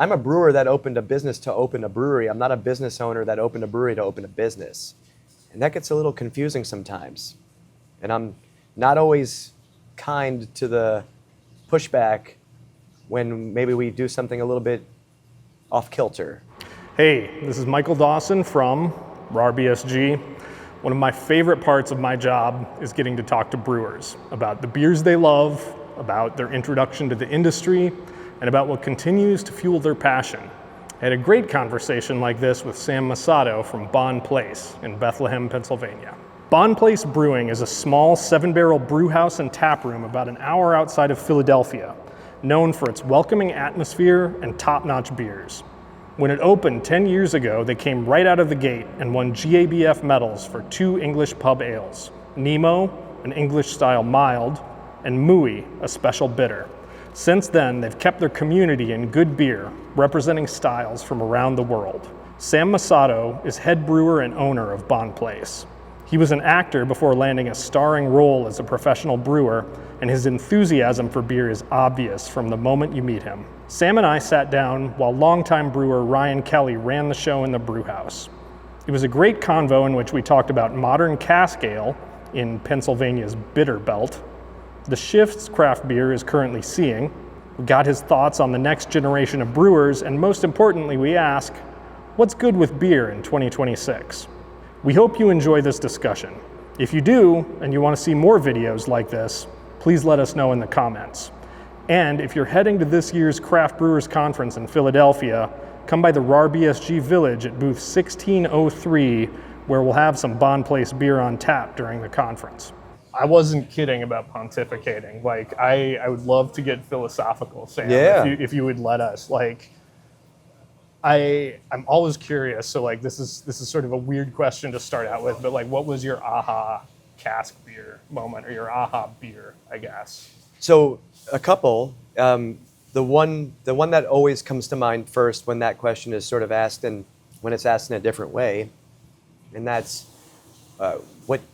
I'm a brewer that opened a business to open a brewery. I'm not a business owner that opened a brewery to open a business. And that gets a little confusing sometimes. And I'm not always kind to the pushback when maybe we do something a little bit off kilter. Hey, this is Michael Dawson from RahrBSG. One of my favorite parts of my job is getting to talk to brewers about the beers they love, about their introduction to the industry, and about what continues to fuel their passion. I had a great conversation like this with Sam Masotto from Bonn Place in Bethlehem, Pennsylvania. Bonn Place Brewing is a small 7-barrel brewhouse and taproom about an hour outside of Philadelphia, known for its welcoming atmosphere and top-notch beers. When it opened 10 years ago, they came right out of the gate and won GABF medals for 2 English pub ales, Nemo, an English-style mild, and Mooey, a special bitter. Since then, they've kept their community in good beer, representing styles from around the world. Sam Masotto is head brewer and owner of Bonn Place. He was an actor before landing a starring role as a professional brewer, and his enthusiasm for beer is obvious from the moment you meet him. Sam and I sat down while longtime brewer Ryan Kelly ran the show in the brewhouse. It was a great convo in which we talked about modern cask ale in Pennsylvania's bitter belt, the shifts craft beer is currently seeing. We got his thoughts on the next generation of brewers, and most importantly, we ask, what's good with beer in 2026? We hope you enjoy this discussion. If you do, and you want to see more videos like this, please let us know in the comments. And if you're heading to this year's Craft Brewers Conference in Philadelphia, come by the RahrBSG Village at booth 1603, where we'll have some Bonn Place beer on tap during the conference. I wasn't kidding about pontificating. Like, I would love to get philosophical, Sam, if you would let us. Like, I'm always curious. So, like, this is sort of a weird question to start out with. But like, what was your aha cask beer moment, or your aha beer, I guess? So a couple. The one that always comes to mind first when that question is sort of asked, and when it's asked in a different way, and that's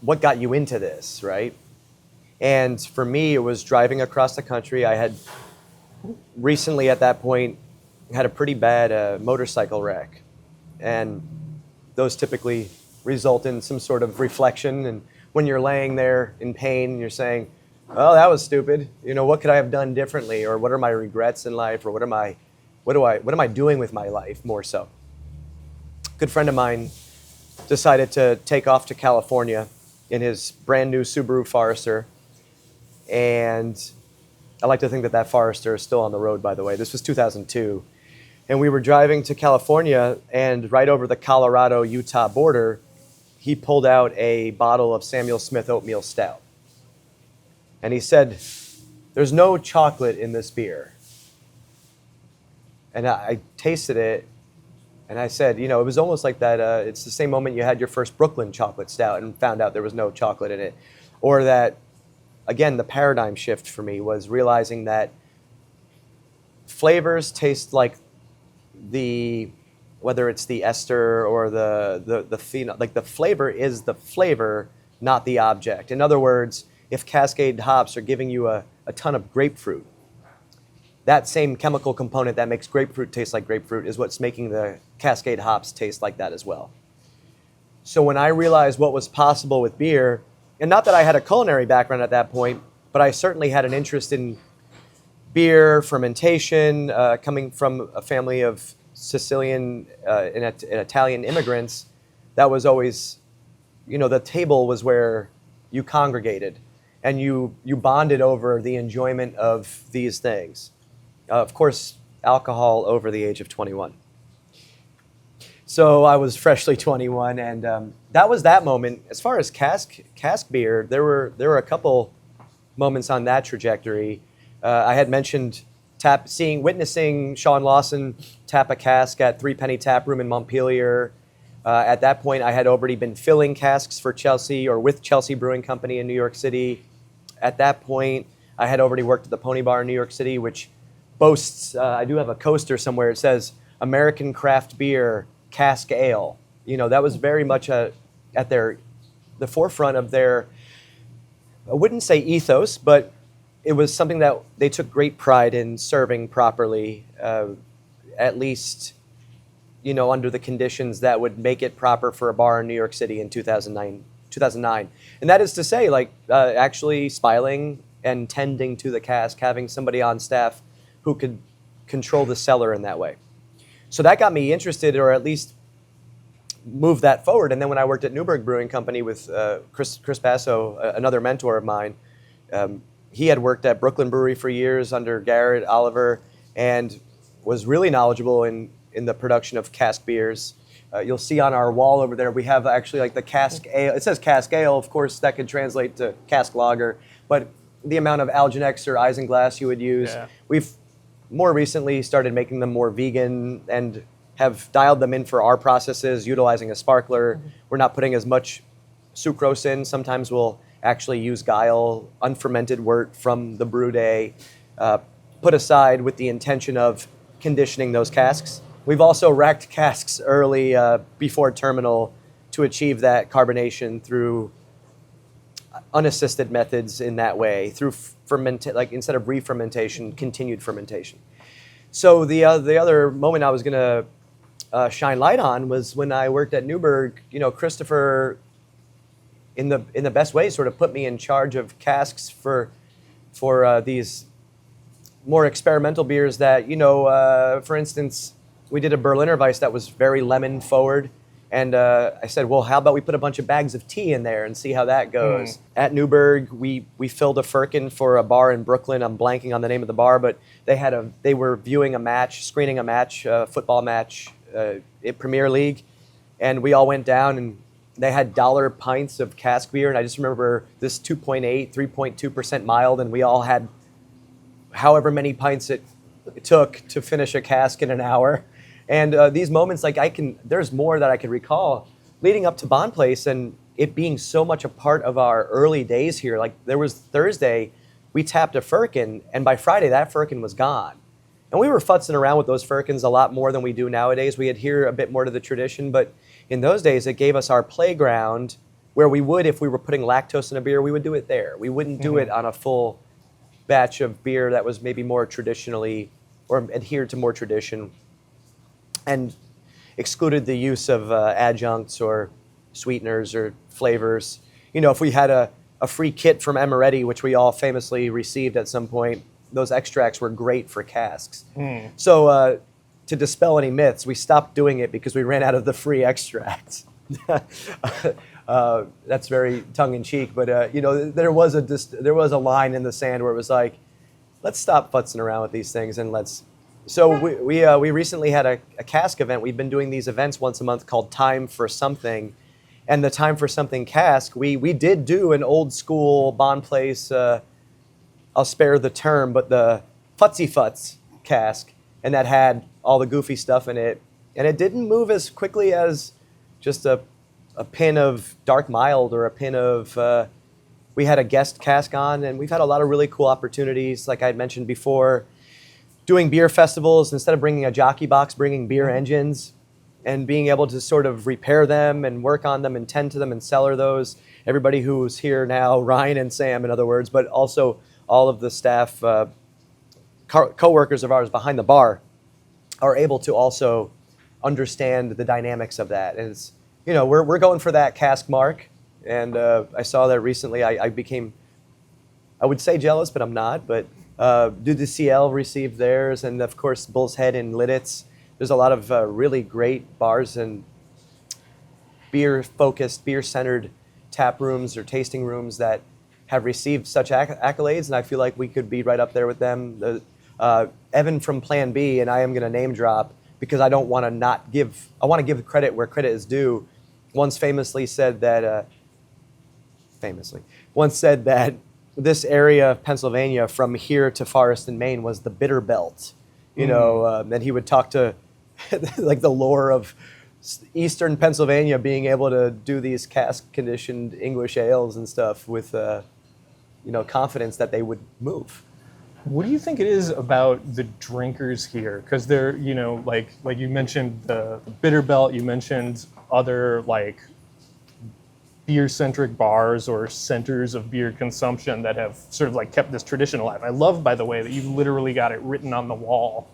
what got you into this, right? And for me, it was driving across the country. I had recently, at that point, had a pretty bad motorcycle wreck, and those typically result in some sort of reflection. And when you're laying there in pain, and you're saying, "Oh, that was stupid. You know, what could I have done differently, or what are my regrets in life, or what am I doing with my life?" More so, a good friend of mine decided to take off to California in his brand new Subaru Forester. And I like to think that Forester is still on the road, by the way. This was 2002. And we were driving to California, and right over the Colorado-Utah border, he pulled out a bottle of Samuel Smith Oatmeal Stout. And he said, "There's no chocolate in this beer." And I tasted it, and I said, you know, it was almost like that, it's the same moment you had your first Brooklyn chocolate stout and found out there was no chocolate in it. Or that, again, the paradigm shift for me was realizing that flavors taste like whether it's the ester or the phenol, like the flavor is the flavor, not the object. In other words, if Cascade hops are giving you a ton of grapefruit, that same chemical component that makes grapefruit taste like grapefruit is what's making the Cascade hops taste like that as well. So when I realized what was possible with beer, and not that I had a culinary background at that point, but I certainly had an interest in beer, fermentation, coming from a family of Sicilian and Italian immigrants, that was always, you know, the table was where you congregated and you bonded over the enjoyment of these things. Of course, alcohol over the age of 21. So I was freshly 21, and that was that moment. As far as cask beer, there were a couple moments on that trajectory. I had mentioned witnessing Sean Lawson tap a cask at Three Penny Taproom in Montpelier. At that point, I had already been filling casks for Chelsea, or with Chelsea Brewing Company in New York City. At that point, I had already worked at the Pony Bar in New York City, which boasts, I do have a coaster somewhere, it says American craft beer, cask ale. You know, that was very much at the forefront of their, I wouldn't say ethos, but it was something that they took great pride in serving properly. at least, under the conditions that would make it proper for a bar in New York City in 2009. And that is to say, actually spiling and tending to the cask, having somebody on staff who could control the cellar in that way. So that got me interested, or at least moved that forward. And then when I worked at Newburgh Brewing Company with Chris Basso, another mentor of mine, he had worked at Brooklyn Brewery for years under Garrett Oliver and was really knowledgeable in the production of cask beers. You'll see on our wall over there, we have actually the cask ale. It says cask ale, of course, that could translate to cask lager, but the amount of Algenex or isinglass you would use. Yeah. We've more recently started making them more vegan and have dialed them in for our processes, utilizing a sparkler. Mm-hmm. We're not putting as much sucrose in. Sometimes we'll actually use guile, unfermented wort from the brew day, put aside with the intention of conditioning those casks. We've also racked casks early before terminal to achieve that carbonation through unassisted methods in that way, through instead of re-fermentation, continued fermentation. So the other moment I was going to shine light on was when I worked at Newburgh. Christopher, in the best way, sort of put me in charge of casks for these more experimental beers that, for instance, we did a Berliner Weiss that was very lemon forward. And I said, well, how about we put a bunch of bags of tea in there and see how that goes? At Newburgh, we filled a firkin for a bar in Brooklyn. I'm blanking on the name of the bar, but they were screening a match, football match in Premier League. And we all went down and they had dollar pints of cask beer. And I just remember this 2.8, 3.2% mild. And we all had however many pints it took to finish a cask in an hour. And these moments, there's more that I could recall leading up to Bonn Place and it being so much a part of our early days here. There was Thursday, we tapped a firkin, and by Friday, that firkin was gone. And we were futzing around with those firkins a lot more than we do nowadays. We adhere a bit more to the tradition, but in those days, it gave us our playground where we would, if we were putting lactose in a beer, we would do it there. We wouldn't do it on a full batch of beer that was maybe more traditionally, or adhered to more tradition, and excluded the use of adjuncts or sweeteners or flavors. If we had a free kit from Amaretti, which we all famously received at some point, those extracts were great for casks. So to dispel any myths, we stopped doing it because we ran out of the free extracts. That's very tongue-in-cheek, but there was a line in the sand where it was like, let's stop futzing around with these things and let's. So we recently had a cask event. We've been doing these events once a month called Time for Something, and the Time for Something cask. We did do an old school Bonn Place. I'll spare the term, but the futzy futz cask, and that had all the goofy stuff in it, and it didn't move as quickly as just a pin of dark mild or a pin of. We had a guest cask on, and we've had a lot of really cool opportunities, like I had mentioned before. Doing beer festivals, instead of bringing a jockey box, bringing beer engines and being able to sort of repair them and work on them and tend to them and cellar those. Everybody who's here now, Ryan and Sam, in other words, but also all of the staff, co-workers of ours behind the bar are able to also understand the dynamics of that. And it's, we're going for that cask mark. And I saw that recently. I became, I would say jealous, but I'm not, but DuDCL received theirs, and of course Bull's Head and Lidditz. There's a lot of really great bars and beer-focused, beer-centered tap rooms or tasting rooms that have received such accolades, and I feel like we could be right up there with them. Evan from Plan B, and I am going to name drop because I don't want to not give. I want to give credit where credit is due. Once said that this area of Pennsylvania from here to Forest and Maine was the bitter belt, and he would talk to the lore of Eastern Pennsylvania being able to do these cask conditioned English ales and stuff with, confidence that they would move. What do you think it is about the drinkers here? Because they're, like you mentioned the bitter belt, you mentioned other beer-centric bars or centers of beer consumption that have sort of kept this tradition alive. I love, by the way, that you literally got it written on the wall,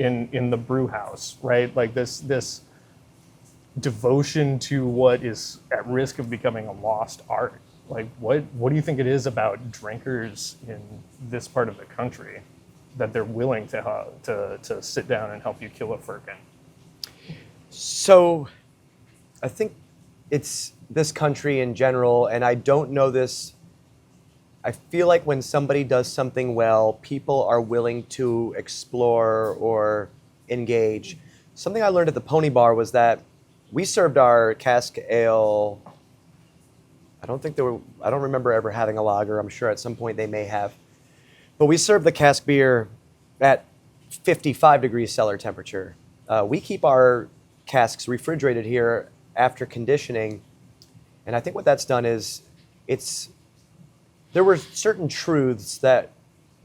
in the brew house, right? Like this devotion to what is at risk of becoming a lost art. Like what do you think it is about drinkers in this part of the country that they're willing to sit down and help you kill a firkin? So I think it's this country in general, and I don't know this. I feel like when somebody does something well, people are willing to explore or engage. Something I learned at the Pony Bar was that we served our cask ale. I don't remember ever having a lager. I'm sure at some point they may have. But we served the cask beer at 55 degrees cellar temperature. We keep our casks refrigerated here after conditioning. And I think what that's done is there were certain truths that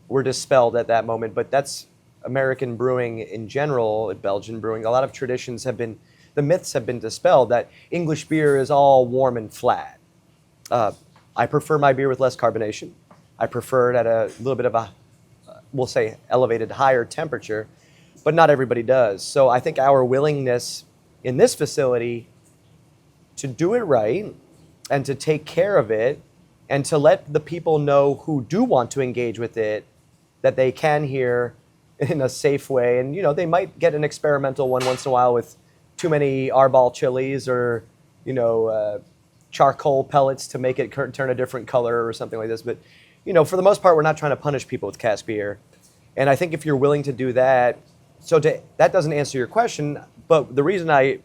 were dispelled at that moment, but that's American brewing in general, Belgian brewing. A lot of traditions the myths have been dispelled that English beer is all warm and flat. I prefer my beer with less carbonation. I prefer it at a little bit of a, we'll say, elevated higher temperature, but not everybody does. So I think our willingness in this facility to do it right and to take care of it and to let the people know who do want to engage with it that they can hear in a safe way. And, they might get an experimental one once in a while with too many arbol chilies or, charcoal pellets to make it turn a different color or something like this. But, for the most part, we're not trying to punish people with cask beer. And I think if you're willing to do that, that doesn't answer your question, but the reason I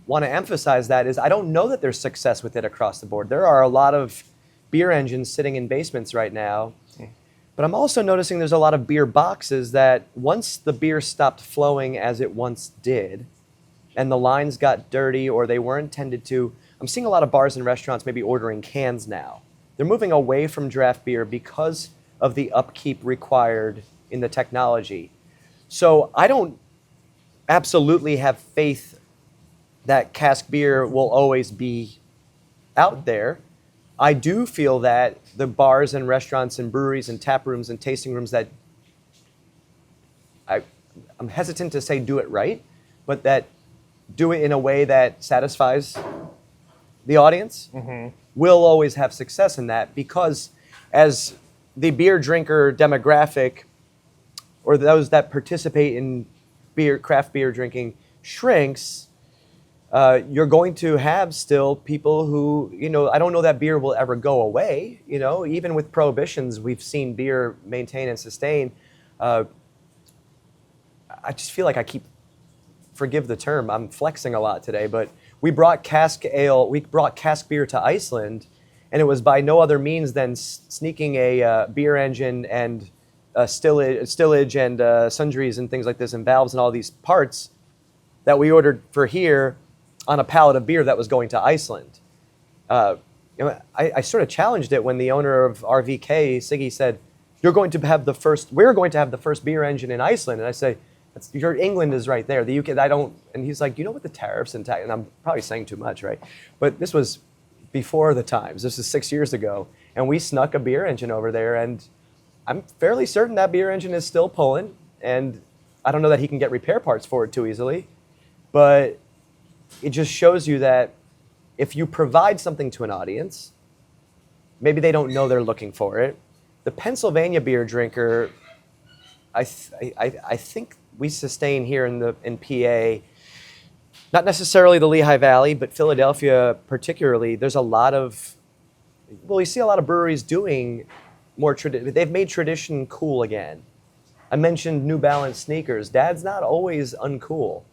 want to emphasize that is I don't know that there's success with it across the board. There are a lot of beer engines sitting in basements right now, but I'm also noticing there's a lot of beer boxes that once the beer stopped flowing as it once did, and the lines got dirty or they weren't intended to, I'm seeing a lot of bars and restaurants maybe ordering cans now. They're moving away from draft beer because of the upkeep required in the technology. So I don't absolutely have faith that cask beer will always be out there. I do feel that the bars and restaurants and breweries and tap rooms and tasting rooms that I'm hesitant to say do it right, but that do it in a way that satisfies the audience, will always have success in that, because as the beer drinker demographic or those that participate in craft beer drinking shrinks, you're going to have still people who, I don't know that beer will ever go away. Even with prohibitions, we've seen beer maintain and sustain. I just feel like forgive the term, I'm flexing a lot today, but we brought cask beer to Iceland, and it was by no other means than sneaking a beer engine and stillage and sundries and things like this and valves and all these parts that we ordered for here on a pallet of beer that was going to Iceland. I sort of challenged it when the owner of RVK, Siggy, said, we're going to have the first beer engine in Iceland. And I say, your England is right there. The UK, and he's like, what the tariffs and tax, and I'm probably saying too much, right? But this was before the times. This is 6 years ago. And we snuck a beer engine over there, and I'm fairly certain that beer engine is still pulling, and I don't know that he can get repair parts for it too easily, but it just shows you that if you provide something to an audience, maybe they don't know they're looking for it. The Pennsylvania beer drinker, I think we sustain here in PA, not necessarily the Lehigh Valley, but Philadelphia particularly. There's you see a lot of breweries doing more they've made tradition cool again. I mentioned New Balance sneakers. Dad's not always uncool,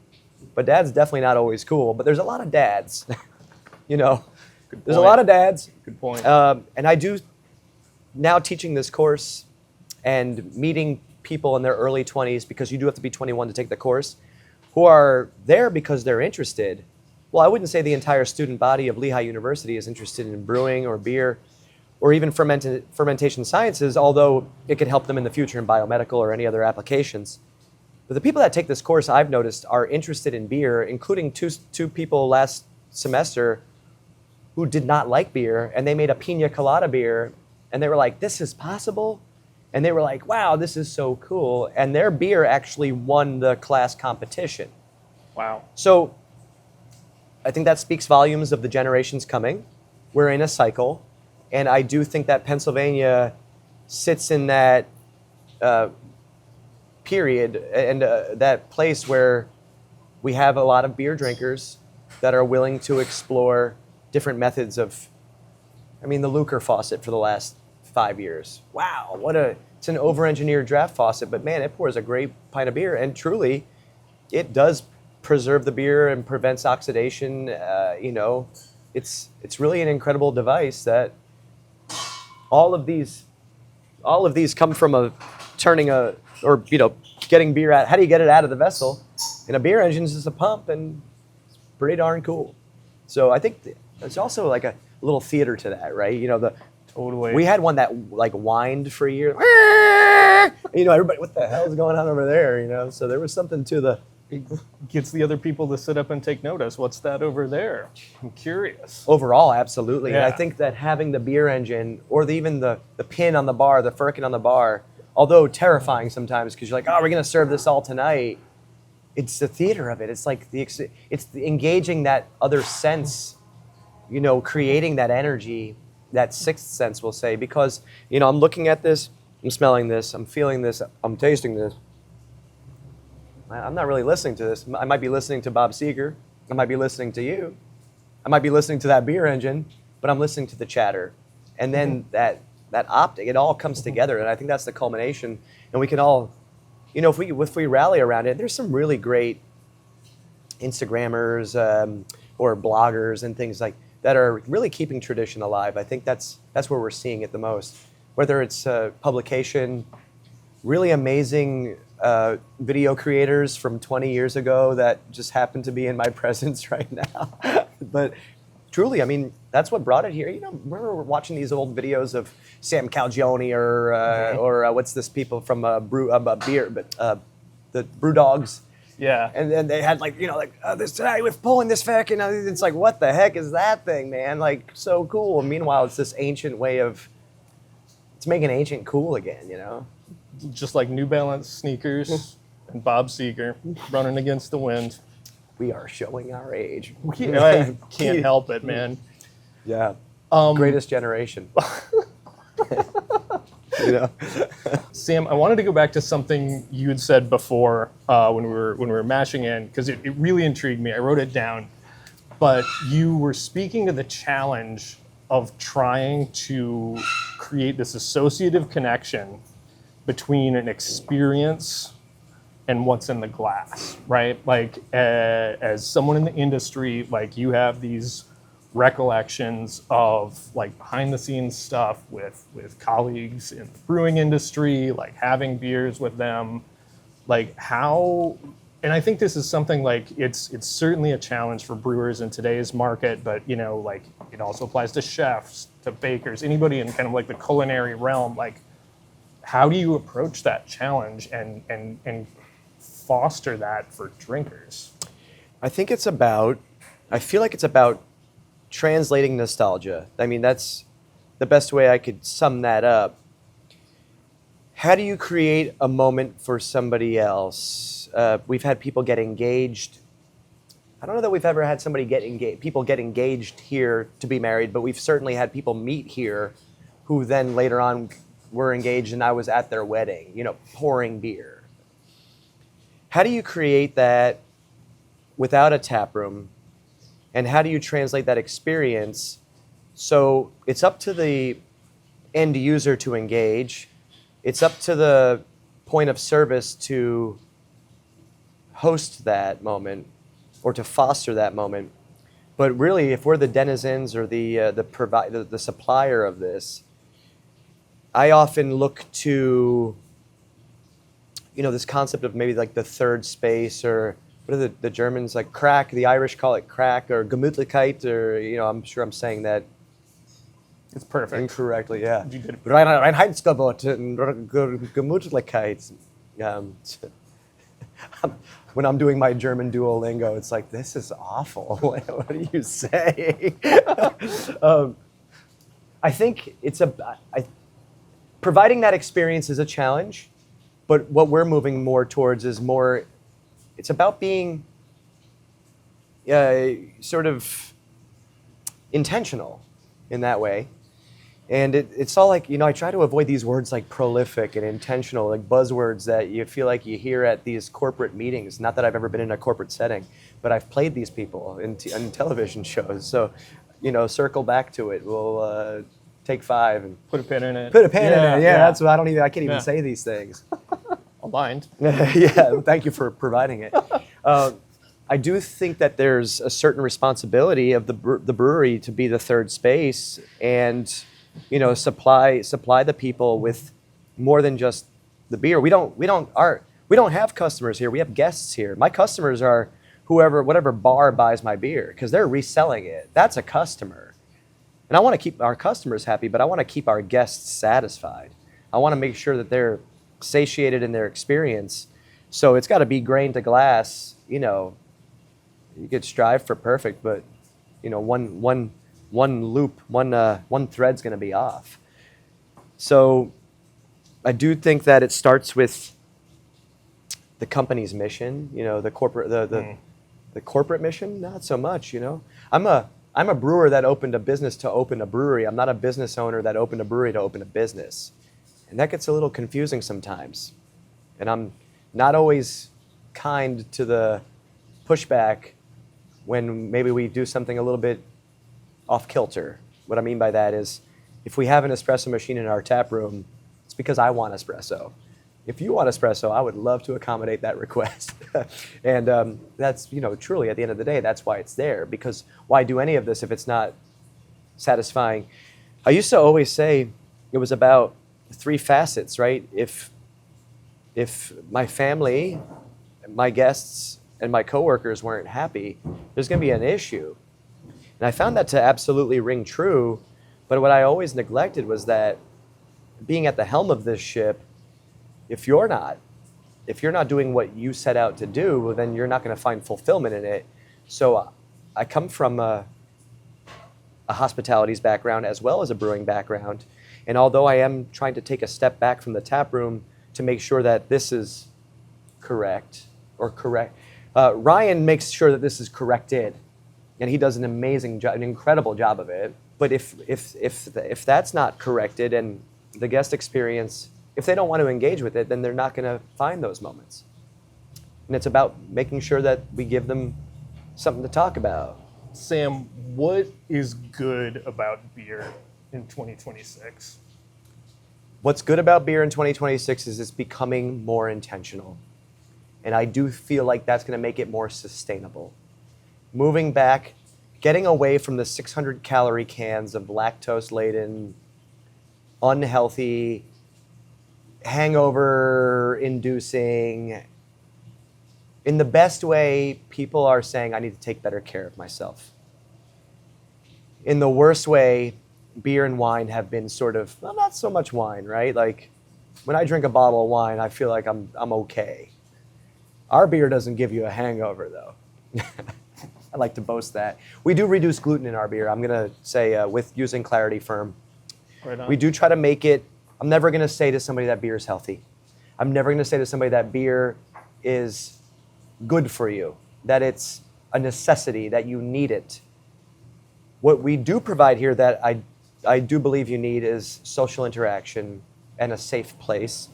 but Dad's definitely not always cool. But there's a lot of dads, There's a lot of dads. Good point. And I do now teaching this course and meeting people in their early 20s, because you do have to be 21 to take the course, who are there because they're interested. Well, I wouldn't say the entire student body of Lehigh University is interested in brewing or beer or even fermentation sciences, although it could help them in the future in biomedical or any other applications. But the people that take this course, I've noticed, are interested in beer, including two people last semester who did not like beer, and they made a pina colada beer, and they were like, this is possible? And they were like, wow, this is so cool. And their beer actually won the class competition. Wow. So I think that speaks volumes of the generations coming. We're in a cycle. And I do think that Pennsylvania sits in that period and that place where we have a lot of beer drinkers that are willing to explore different methods of, the Lucre faucet for the last 5 years. Wow, it's an over-engineered draft faucet, but man, it pours a great pint of beer, and truly, it does preserve the beer and prevents oxidation. It's really an incredible device that all of these come from getting beer out. How do you get it out of the vessel? And a beer engine is just a pump, and it's pretty darn cool. So I think there's also like a little theater to that, right? Totally. We had one that like whined for a year. Everybody, what the hell is going on over there? So there was something to the. It gets the other people to sit up and take notice. What's that over there? I'm curious. Overall, absolutely. Yeah. And I think that having the beer engine or even the pin on the bar, the firkin on the bar, although terrifying sometimes because you're like, oh, we're going to serve this all tonight. It's the theater of it. It's like it's engaging that other sense, creating that energy, that sixth sense, we'll say, because, I'm looking at this, I'm smelling this, I'm feeling this, I'm tasting this. I'm not really listening to this. I might be listening to Bob Seger. I might be listening to you. I might be listening to that beer engine, but I'm listening to the chatter. And then that optic, it all comes together. And I think that's the culmination. And we can all, if we rally around it, there's some really great Instagrammers or bloggers and things like that are really keeping tradition alive. I think that's where we're seeing it the most. Whether it's publication, really amazing video creators from 20 years ago that just happen to be in my presence right now. But truly, that's what brought it here. Remember watching these old videos of Sam Calgione or what's this people from beer, but the Brew Dogs. Yeah. And then they had this tonight we're pulling this fucking. It's like, what the heck is that thing, man? Like, so cool. And meanwhile, it's this ancient way of. It's making ancient cool again, Just like New Balance sneakers and Bob Seger running against the wind. We are showing our age. I can't help it, man. Yeah. Greatest generation. Sam, I wanted to go back to something you had said before when we were mashing in, because it really intrigued me. I wrote it down. But you were speaking to the challenge of trying to create this associative connection between an experience and what's in the glass, right? Like as someone in the industry, like you have these recollections of like behind the scenes stuff with colleagues in the brewing industry, like having beers with them, like how, and I think this is something like it's certainly a challenge for brewers in today's market, but like it also applies to chefs, to bakers, anybody in kind of like the culinary realm. Like, how do you approach that challenge and foster that for drinkers? I feel like it's about translating nostalgia. That's the best way I could sum that up. How do you create a moment for somebody else? We've had people get engaged. I don't know that we've ever had people get engaged here to be married, but we've certainly had people meet here who then later on were engaged and I was at their wedding, pouring beer. How do you create that without a tap room? And how do you translate that experience? So it's up to the end user to engage. It's up to the point of service to host that moment or to foster that moment. But really, if we're the denizens or the supplier of this, I often look to, this concept of maybe like the third space, or what are the Germans like crack? The Irish call it crack or Gemütlichkeit, or I'm sure I'm saying that. It's perfect. Incorrectly, yeah. You did. Reinheitsgebot and Gemütlichkeit. When I'm doing my German Duolingo, it's like, this is awful. What are you saying? I think providing that experience is a challenge, but what we're moving more towards is more, it's about being sort of intentional in that way. And it's all like, I try to avoid these words like prolific and intentional, like buzzwords that you feel like you hear at these corporate meetings. Not that I've ever been in a corporate setting, but I've played these people in television shows. So, circle back to it. We'll take 5 and Put a pin in it. put a pin in it. Yeah, that's what I can't even say these things. Aligned. Yeah, thank you for providing it. I do think that there's a certain responsibility of the brewery to be the third space and supply the people with more than just the beer. We don't have customers here. We have guests here. My customers are whatever bar buys my beer because they're reselling it. That's a customer. And I want to keep our customers happy, but I want to keep our guests satisfied. I want to make sure that they're satiated in their experience. So it's got to be grain to glass. You could strive for perfect, but one loop, one thread's going to be off. So I do think that it starts with the company's mission. The corporate the corporate mission, not so much. I'm a brewer that opened a business to open a brewery. I'm not a business owner that opened a brewery to open a business. And that gets a little confusing sometimes. And I'm not always kind to the pushback when maybe we do something a little bit off kilter. What I mean by that is if we have an espresso machine in our tap room, it's because I want espresso. If you want espresso, I would love to accommodate that request. And that's, truly at the end of the day, that's why it's there. Because why do any of this if it's not satisfying? I used to always say it was about 3 facets, right? If my family, my guests, and my coworkers weren't happy, there's going to be an issue. And I found that to absolutely ring true. But what I always neglected was that being at the helm of this ship, if you're not doing what you set out to do, well, then you're not going to find fulfillment in it. So I come from a hospitalities background as well as a brewing background. And although I am trying to take a step back from the tap room to make sure that this is correct, Ryan makes sure that this is corrected, and he does an amazing job, an incredible job of it. But if that's not corrected and the guest experience, if they don't want to engage with it, then they're not going to find those moments. And it's about making sure that we give them something to talk about. Sam, what is good about beer in 2026? What's good about beer in 2026 is it's becoming more intentional. And I do feel like that's going to make it more sustainable. Moving back, getting away from the 600-calorie cans of lactose-laden, unhealthy, hangover-inducing. In the best way, people are saying, I need to take better care of myself. In the worst way, beer and wine have been sort of, well, not so much wine, right? Like, when I drink a bottle of wine, I feel like I'm okay. Our beer doesn't give you a hangover, though. I like to boast that. We do reduce gluten in our beer. I'm going to say with using Clarity Firm. Right on. We do try to make it. I'm never going to say to somebody that beer is healthy. I'm never going to say to somebody that beer is good for you, that it's a necessity, that you need it. What we do provide here that I do believe you need is social interaction and a safe place.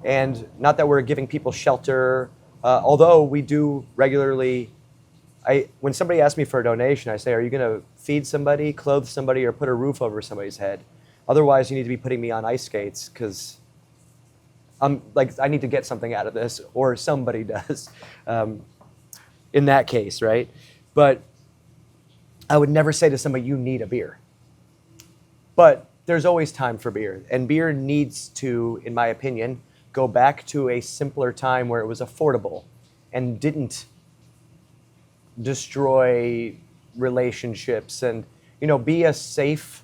And not that we're giving people shelter, although we do regularly. When somebody asks me for a donation, I say, are you going to feed somebody, clothe somebody, or put a roof over somebody's head? Otherwise, you need to be putting me on ice skates because I need to get something out of this, or somebody does in that case, right? But I would never say to somebody, you need a beer. But there's always time for beer. And beer needs to, in my opinion, go back to a simpler time where it was affordable and didn't destroy relationships and, be a safe,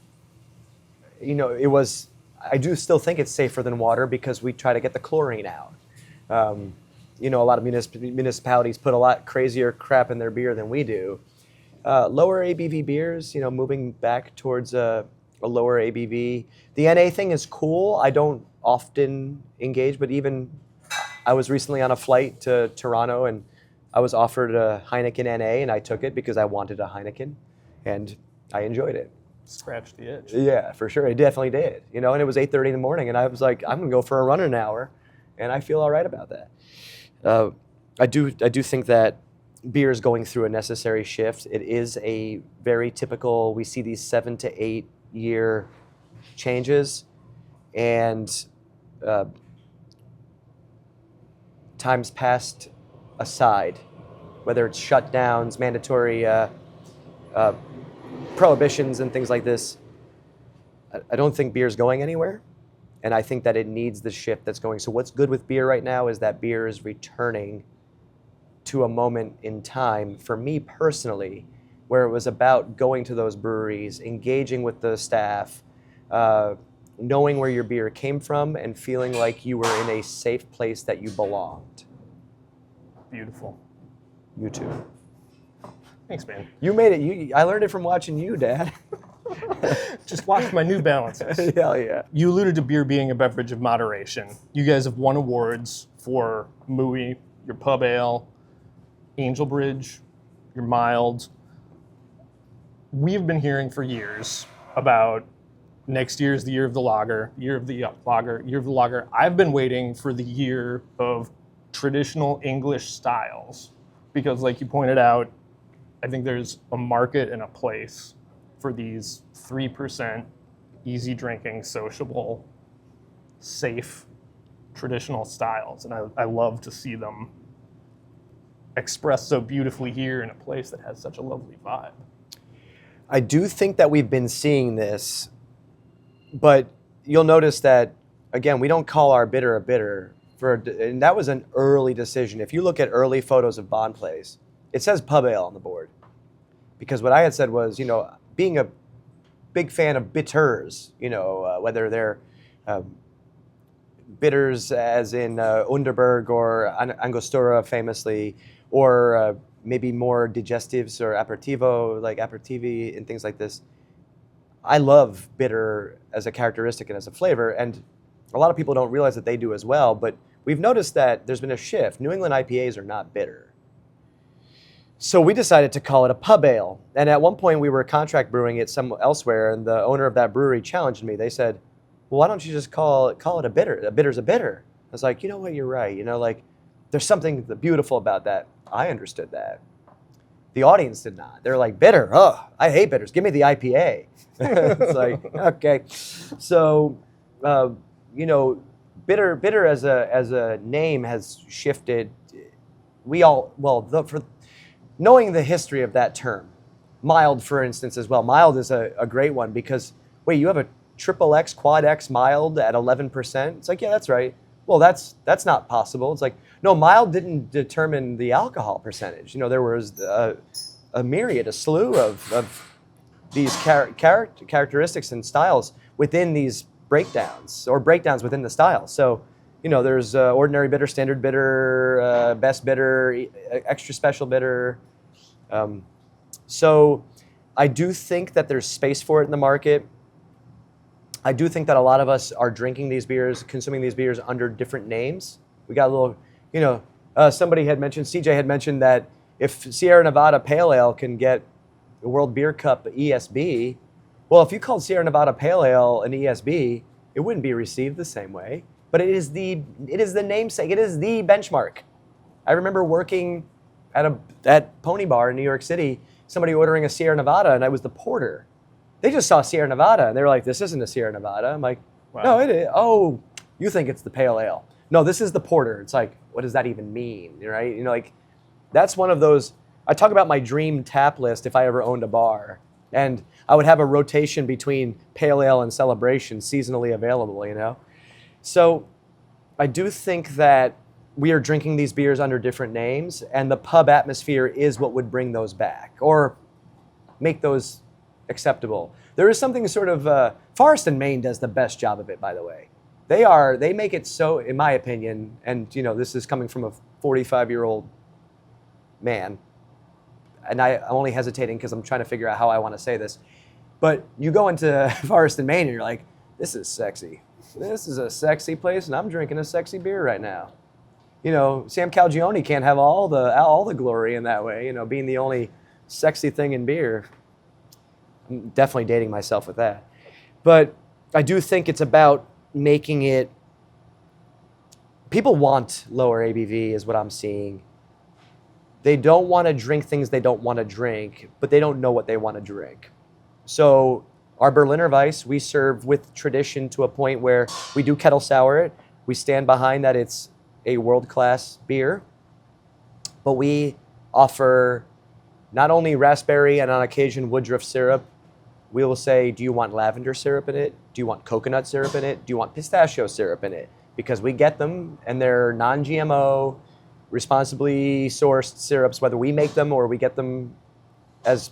I do still think it's safer than water because we try to get the chlorine out. A lot of municipalities put a lot crazier crap in their beer than we do. Lower ABV beers, moving back towards a lower ABV. The NA thing is cool. I don't often engage, but even I was recently on a flight to Toronto and I was offered a Heineken NA and I took it because I wanted a Heineken and I enjoyed it. Scratch the itch. Yeah, for sure. It definitely did. You know, and it was 8:30 in the morning and I was like, I'm gonna go for a run in an hour and I feel all right about that. I do think that beer is going through a necessary shift. It is a very typical, we see these 7 to 8 year changes and times past aside, whether it's shutdowns, mandatory prohibitions and things like this, I don't think beer is going anywhere. And I think that it needs the shift that's going. So what's good with beer right now is that beer is returning to a moment in time, for me personally, where it was about going to those breweries, engaging with the staff, knowing where your beer came from, and feeling like you were in a safe place that you belonged. Beautiful. You too. Thanks, man. You made it. I learned it from watching you, Dad. Just watch my New Balances. Hell yeah. You alluded to beer being a beverage of moderation. You guys have won awards for Mooey, your pub ale, Angel Bridge, your mild. We've been hearing for years about next year is the year of the lager, year of the lager. I've been waiting for the year of traditional English styles because, like you pointed out, I think there's a market and a place for these 3% easy drinking, sociable, safe, traditional styles. And I love to see them expressed so beautifully here in a place that has such a lovely vibe. I do think that we've been seeing this, but you'll notice that, again, we don't call our bitter a bitter, and that was an early decision. If you look at early photos of Bonn Place, it says pub ale on the board. Because what I had said was, you know, being a big fan of bitters, you know, whether they're bitters as in Underberg or Angostura famously, or maybe more digestives or aperitivo, like aperitivi and things like this. I love bitter as a characteristic and as a flavor, and a lot of people don't realize that they do as well, but we've noticed that there's been a shift. New England IPAs are not bitter. So we decided to call it a pub ale. And at one point we were contract brewing it elsewhere, and the owner of that brewery challenged me. They said, well, why don't you just call it a bitter? A bitter's a bitter. I was like, you know what, you're right. You know, like, there's something beautiful about that. I understood that. The audience did not. They're like, bitter, oh, I hate bitters. Give me the IPA. It's like, okay. So, you know, bitter as a name has shifted. For knowing the history of that term, mild, for instance, as well. Mild is a great one because, wait, you have a triple X, quad X mild at 11%? It's like, yeah, that's right. Well, that's not possible. It's like, no, mild didn't determine the alcohol percentage. You know, there was a myriad, a slew of these characteristics and styles within these breakdowns, or breakdowns within the styles. So, you know, there's ordinary bitter, standard bitter, best bitter, extra special bitter. So I do think that there's space for it in the market. I do think that a lot of us are drinking these beers, consuming these beers under different names. We got a little, you know, somebody had mentioned, CJ had mentioned that if Sierra Nevada Pale Ale can get the World Beer Cup ESB, well, if you called Sierra Nevada Pale Ale an ESB, it wouldn't be received the same way. But it is the namesake, it is the benchmark. I remember working at Pony Bar in New York City, somebody ordering a Sierra Nevada, and I was the porter. They just saw Sierra Nevada, and they were like, this isn't a Sierra Nevada. I'm like, wow. No, it is. Oh, you think it's the pale ale. No, this is the porter. It's like, what does that even mean, right? You know, like, that's one of those, I talk about my dream tap list if I ever owned a bar, and I would have a rotation between pale ale and celebration seasonally available, you know? So I do think that we are drinking these beers under different names, and the pub atmosphere is what would bring those back, or make those acceptable. There is something sort of, Forest and Maine does the best job of it, by the way. They make it so, in my opinion, and you know, this is coming from a 45-year-old man, and I'm only hesitating because I'm trying to figure out how I want to say this, But you go into Forest and Maine and you're like, this is sexy. This is a sexy place, and I'm drinking a sexy beer right now. You know, Sam Calagione can't have all the glory in that way, you know, being the only sexy thing in beer. I'm definitely dating myself with that. But I do think it's about making it, people want lower ABV is what I'm seeing. They don't want to drink things they don't want to drink, but they don't know what they want to drink. So our Berliner Weiss, we serve with tradition to a point where we do kettle sour it. We stand behind that it's a world-class beer, but we offer not only raspberry and on occasion woodruff syrup. We will say, do you want lavender syrup in it? Do you want coconut syrup in it? Do you want pistachio syrup in it? Because we get them and they're non-GMO, responsibly sourced syrups, whether we make them or we get them as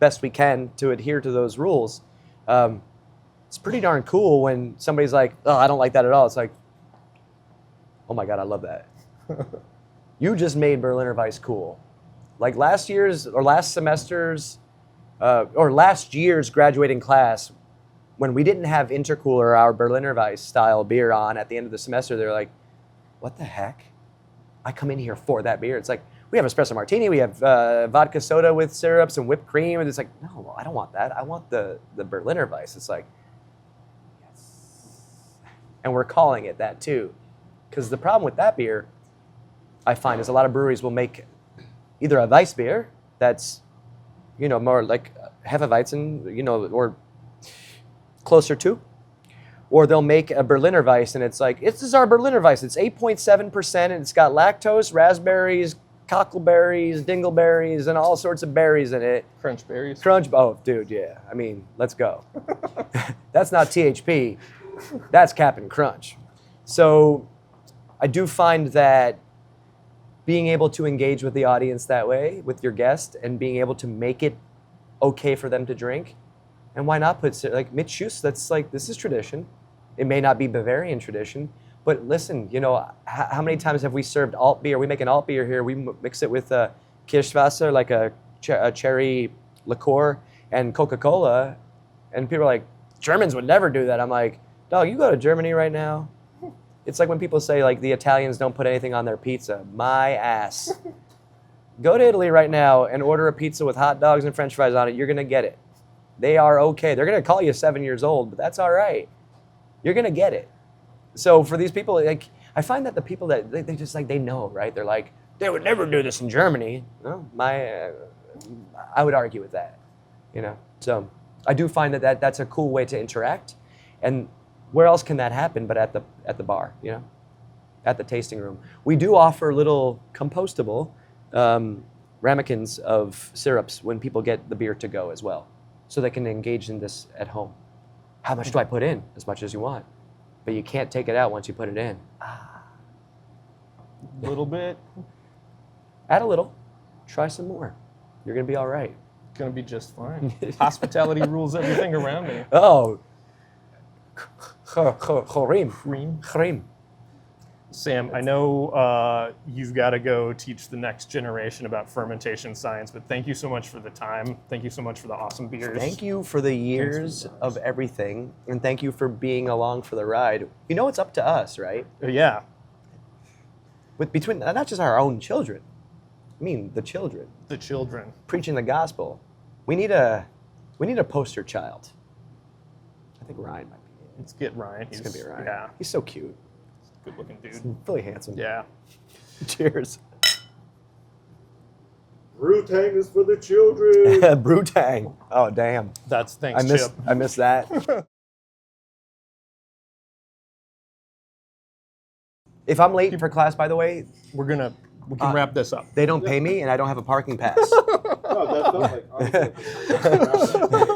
best we can to adhere to those rules. It's pretty darn cool when somebody's like, oh, I don't like that at all. It's like, oh my God, I love that. You just made Berliner Weiss cool. Like last year's graduating class, when we didn't have Intercooler, our Berliner Weiss style beer on at the end of the semester, they're like, what the heck? I come in here for that beer. It's like, we have espresso martini, we have vodka soda with syrups and whipped cream, and it's like, no, I don't want that. I want the Berliner Weiss. It's like, yes. And we're calling it that too. Because the problem with that beer, I find, is a lot of breweries will make either a Weiss beer that's, you know, more like Hefeweizen, you know, or closer to, or they'll make a Berliner Weiss and it's like, this is our Berliner Weiss. It's 8.7% and it's got lactose, raspberries, cockleberries, dingleberries, and all sorts of berries in it. Crunch berries. Oh, dude, yeah. I mean, let's go. That's not THP. That's Cap'n Crunch. So I do find that being able to engage with the audience that way, with your guest, and being able to make it okay for them to drink. And why not put, like, mit Schuss, that's like, this is tradition. It may not be Bavarian tradition, but listen, you know, how many times have we served alt beer? We make an alt beer here. We mix it with Kirschwasser, like a cherry liqueur, and Coca-Cola. And people are like, Germans would never do that. I'm like, dog, you go to Germany right now. It's like when people say, like, the Italians don't put anything on their pizza. My ass. Go to Italy right now and order a pizza with hot dogs and French fries on it. You're going to get it. They are okay. They're going to call you 7 years old, but that's all right. You're going to get it. So for these people, like, I find that the people that they just like, they know, right? They're like, they would never do this in Germany. No, I would argue with that, you know? So I do find that that's a cool way to interact. And where else can that happen but at the bar, you know, at the tasting room? We do offer little compostable ramekins of syrups when people get the beer to go as well, so they can engage in this at home. How much do I put in? As much as you want. But you can't take it out once you put it in. A little bit. Add a little. Try some more. You're going to be all right. Going to be just fine. Hospitality rules everything around me. Oh. Chrim. Sam, I know you've got to go teach the next generation about fermentation science, but thank you so much for the time. Thank you so much for the awesome beers. Thank you for the years of everything, and thank you for being along for the ride. You know, it's up to us, right? Yeah. Between not just our own children, I mean the children. The children. Preaching the gospel. We need a poster child. I think Ryan might be it. Let's get Ryan. It's going to be Ryan. Yeah. He's so cute. Good looking dude. Really handsome. Yeah. Cheers. Brewtang is for the children. Brewtang. Oh, damn. That's thanks, Chip. I missed that. If I'm late for class, by the way, we can wrap this up. they don't pay me and I don't have a parking pass. No, that's not like